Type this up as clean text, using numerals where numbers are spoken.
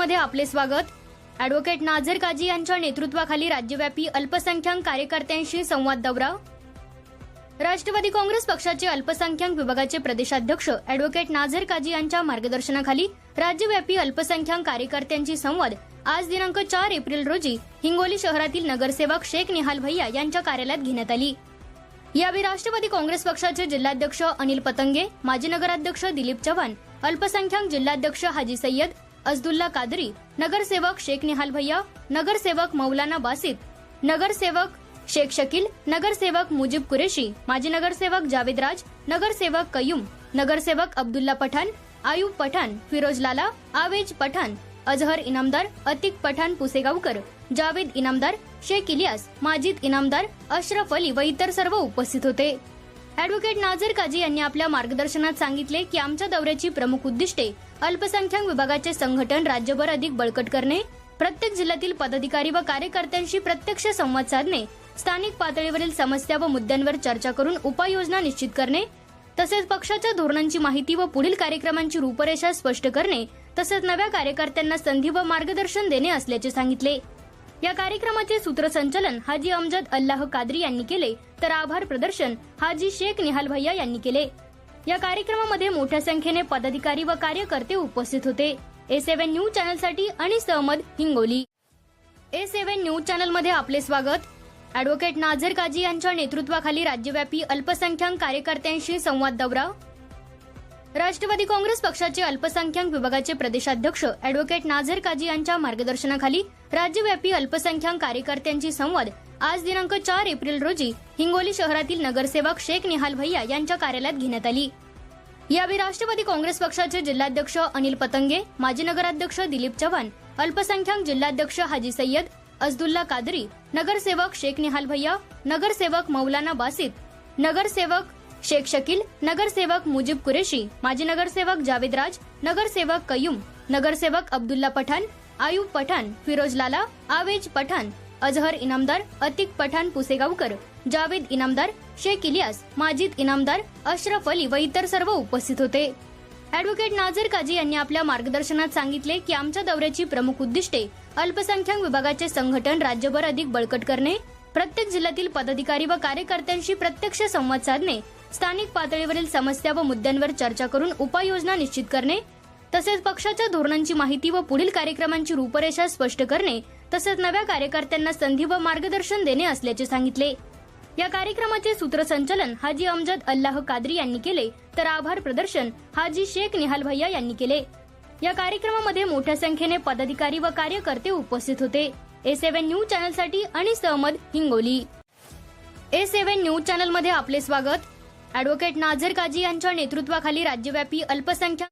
मध्ये आपले स्वागत। ॲडव्होकेट नाझर काजी यांच्या नेतृत्वाखाली राज्यव्यापी अल्पसंख्याक कार्यकर्त्यांशी संवाद दौरा। राष्ट्रवादी काँग्रेस पक्षाचे अल्पसंख्याक विभागाचे प्रदेशाध्यक्ष ॲडव्होकेट नाझर काजी यांच्या मार्गदर्शनाखाली राज्यव्यापी अल्पसंख्याक कार्यकर्त्यांची संवाद आज दिनांक 4 एप्रिल रोजी हिंगोली शहरातील नगरसेवक शेख निहाल भैया यांच्या कार्यालयात घेण्यात आली। यावेळी राष्ट्रवादी काँग्रेस पक्षाचे जिल्हाध्यक्ष अनिल पतंगे, माजी नगराध्यक्ष दिलीप चव्हाण, अल्पसंख्याक जिल्हाध्यक्ष हाजी सय्यद, अब्दुल्ला कादरी, नगरसेवक शेख निहाल भैया, नगरसेवक मौलाना बासित, नगरसेवक शेख शकील, नगरसेवक मुजीब कुरेशी, माजी नगरसेवक जावेद राज, नगरसेवक कयूम, नगरसेवक अब्दुल्ला पठाण, आयुब पठाण, फिरोज लाला, आवेज पठाण, अजहर इनामदार, अतिक पठाण पुसेगावकर, जावेद इनामदार, शेख इलियास, माजिद इनामदार, अशरफ अली व इतर सर्व उपस्थित होते। ॲडव्होकेट नाझर काजी यांनी आपल्या मार्गदर्शनात सांगितले की आमच्या दौऱ्याची प्रमुख उद्दिष्टे अल्पसंख्याक विभागाचे संघटन राज्यभर अधिक बळकट करणे, प्रत्येक जिल्ह्यातील पदाधिकारी व कार्यकर्त्यांशी प्रत्यक्ष संवाद साधणे, स्थानिक पातळीवरील समस्या व मुद्द्यांवर चर्चा करून उपाययोजना निश्चित करणे, तसेच पक्षाच्या धोरणांची माहिती व पुढील कार्यक्रमांची रूपरेषा स्पष्ट करणे, तसेच नव्या कार्यकर्त्यांना संधी व मार्गदर्शन देणे असल्याचे सांगितले। या कार्यक्रमाचे सूत्रसंचालन हाजी अमजद अल्लाह कादरी यांनी केले, तर आभार प्रदर्शन हाजी शेख निहाल भैया यांनी केले। या कार्यक्रमामध्ये मोठ्या संख्येने पदाधिकारी व कार्यकर्ते उपस्थित होते। A7 न्यूज चॅनलसाठी Anis Ahmad, Hingoli. A7 news channel मध्ये आपले स्वागत। ॲडव्होकेट नाझर काजी यांच्या नेतृत्वाखाली राज्यव्यापी अल्पसंख्याक कार्यकर्त्यांशी संवाद दौरा। राष्ट्रवादी काँग्रेस पक्षाचे अल्पसंख्याक विभागाचे प्रदेशाध्यक्ष ॲडव्होकेट नाझर काजी यांच्या मार्गदर्शनाखाली राज्यव्यापी अल्पसंख्याक कार्यकर्त्यांची संवाद आज दिनांक 4 एप्रिल रोजी हिंगोली शहरातील नगरसेवक शेख निहाल भैया यांच्या कार्यालयात घेण्यात आली। यावेळी राष्ट्रवादी काँग्रेस पक्षाचे जिल्हाध्यक्ष अनिल पतंगे, माजी नगराध्यक्ष दिलीप चव्हाण, अल्पसंख्याक जिल्हाध्यक्ष हाजी सय्यद, अब्दुल्ला कादरी, नगरसेवक शेख निहाल भैया, नगरसेवक मौलाना बासित, नगरसेवक शेख शकील, नगरसेवक मुजीब कुरेशी, माजी नगरसेवक जावेद राज, नगरसेवक कयूम, नगरसेवक अब्दुल्ला पठाण, आयुब पठाण, फिरोज लाला, आवेज पठाण, अजहर इनामदार, अतिक पठाण पुसेगावकर, जावेद इनामदार, शेख इलियास, माजिद इनामदार, अशरफ अली व इतर सर्व उपस्थित होते। ॲडव्होकेट नाझर काजी यांनी आपल्या मार्गदर्शनात सांगितले की आमच्या दौऱ्याची प्रमुख उद्दिष्टे अल्पसंख्याक विभागाचे संघटन राज्यभर अधिक बळकट करणे, प्रत्येक जिल्ह्यातील पदाधिकारी व कार्यकर्त्यांशी प्रत्यक्ष संवाद साधणे, स्थानिक पातळीवरील समस्या व मुद्द्यांवर चर्चा करून उपाययोजना निश्चित करणे, तसेच पक्षाच्या धोरणांची माहिती व पुढील कार्यक्रमांची रूपरेषा स्पष्ट करणे, तसेच नव्या कार्यकर्त्यांना संधी व मार्गदर्शन देणे असल्याचे सांगितले। या कार्यक्रमाचे सूत्रसंचालन हाजी अमजद अल्लाह कादरी यांनी केले, तर आभार प्रदर्शन हाजी शेख निहाल भैया यांनी केले। या कार्यक्रमामध्ये मोठ्या संख्येने पदाधिकारी व कार्यकर्ते उपस्थित होते। A7 न्यूज चॅनलसाठी Anis Ahmad, Hingoli. A7 news channel मध्ये आपले स्वागत। ॲडव्होकेट नाझर काजी यांच्या नेतृत्वाखाली राज्यव्यापी अल्पसंख्याक